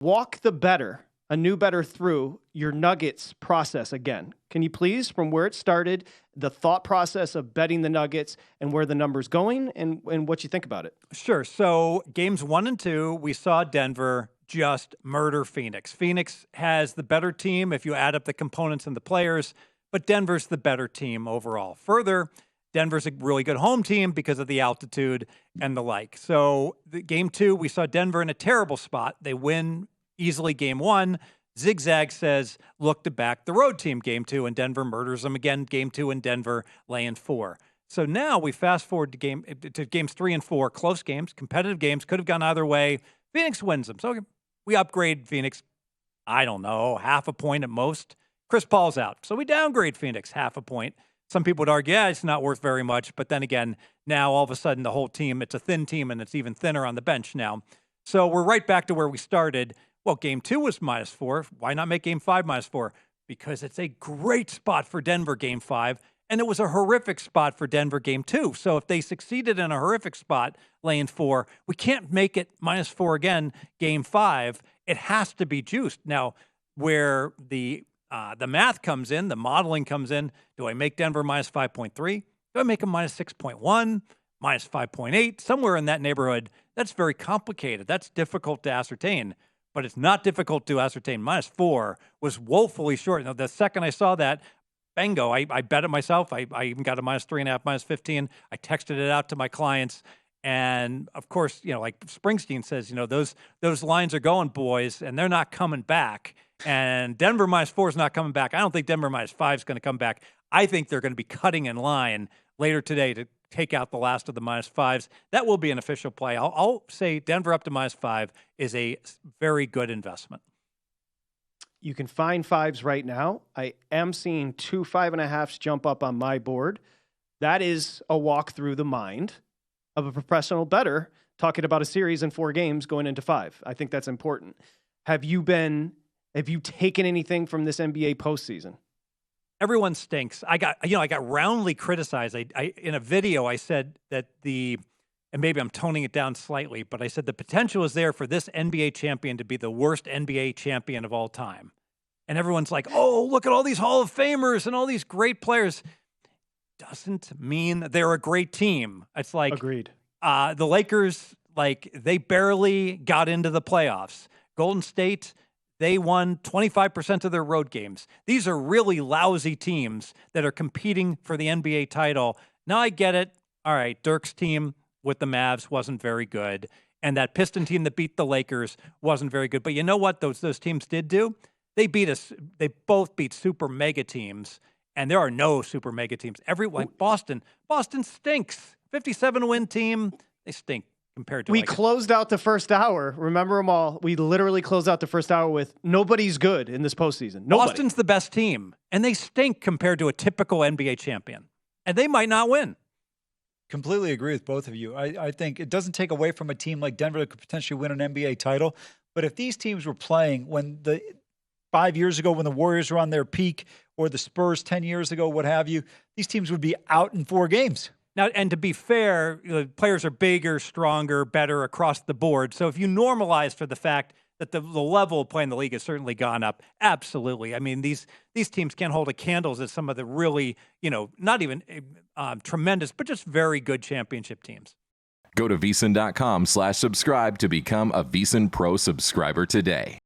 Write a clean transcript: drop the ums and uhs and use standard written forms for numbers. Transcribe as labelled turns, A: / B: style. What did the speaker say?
A: Walk the better, a new better through your Nuggets process again. Can you please, from where it started, the thought process of betting the Nuggets and where the number's going and what you think about it?
B: Sure. So games 1 and 2, we saw Denver just murder Phoenix. Phoenix has the better team if you add up the components and the players, but Denver's the better team overall. Further, Denver's a really good home team because of the altitude and the like. So the game 2, we saw Denver in a terrible spot. They win easily game 1. Zigzag says, look to back the road team game 2, and Denver murders them again game 2, and Denver laying 4. So now we fast forward to games 3 and 4, close games, competitive games, could have gone either way. Phoenix wins them. So we upgrade Phoenix, I don't know, half a point at most. Chris Paul's out. So we downgrade Phoenix half a point. Some people would argue, yeah, it's not worth very much. But then again, now all of a sudden the whole team, it's a thin team and it's even thinner on the bench now. So we're right back to where we started. Well, game 2 was -4. Why not make game 5 -4? Because it's a great spot for Denver game 5. And it was a horrific spot for Denver game 2. So if they succeeded in a horrific spot, laying 4, we can't make it -4 again, game 5. It has to be juiced. Now, where the math comes in, the modeling comes in, do I make Denver -5.3? Do I make them -6.1, -5.8, somewhere in that neighborhood? That's very complicated. That's difficult to ascertain. But it's not difficult to ascertain. -4 was woefully short. Now, the second I saw that, bingo, I bet it myself. I even got a -3.5, -15. I texted it out to my clients. And of course, like Springsteen says, those lines are going, boys, and they're not coming back. And Denver -4 is not coming back. I don't think Denver -5 is going to come back. I think they're going to be cutting in line later today to take out the last of the -5s. That will be an official play. I'll say Denver up to -5 is a very good investment.
A: You can find 5s right now. I am seeing 2 5.5s jump up on my board. That is a walk through the mind of a professional bettor talking about a series in 4 games going into 5. I think that's important. Have you taken anything from this NBA postseason?
B: Everyone stinks. I got roundly criticized. I in a video, I said that and maybe I'm toning it down slightly, but I said the potential is there for this NBA champion to be the worst NBA champion of all time. And everyone's like, oh, look at all these Hall of Famers and all these great players. Doesn't mean that they're a great team. It's like,
A: agreed.
B: The Lakers, they barely got into the playoffs. Golden State, they won 25% of their road games. These are really lousy teams that are competing for the NBA title. Now I get it. All right, Dirk's team with the Mavs wasn't very good. And that Piston team that beat the Lakers wasn't very good. But you know what those teams did do? They both beat super mega teams. And there are no super mega teams. Boston stinks. 57-win team, they stink. Compared to
A: we closed out the first hour. Remember them all. We literally closed out the first hour with nobody's good in this postseason. Nobody.
B: Boston's the best team, and they stink compared to a typical NBA champion, and they might not win.
C: Completely agree with both of you. I think it doesn't take away from a team like Denver that could potentially win an NBA title, but if these teams were playing 5 years ago when the Warriors were on their peak, or the Spurs 10 years ago, what have you, these teams would be out in 4 games.
B: Now, and to be fair, players are bigger, stronger, better across the board. So if you normalize for the fact that the level of play in the league has certainly gone up, absolutely. I mean, these teams can't hold a candle to some of the really, not even tremendous, but just very good championship teams.
D: Go to VSiN.com/subscribe to become a VSiN Pro subscriber today.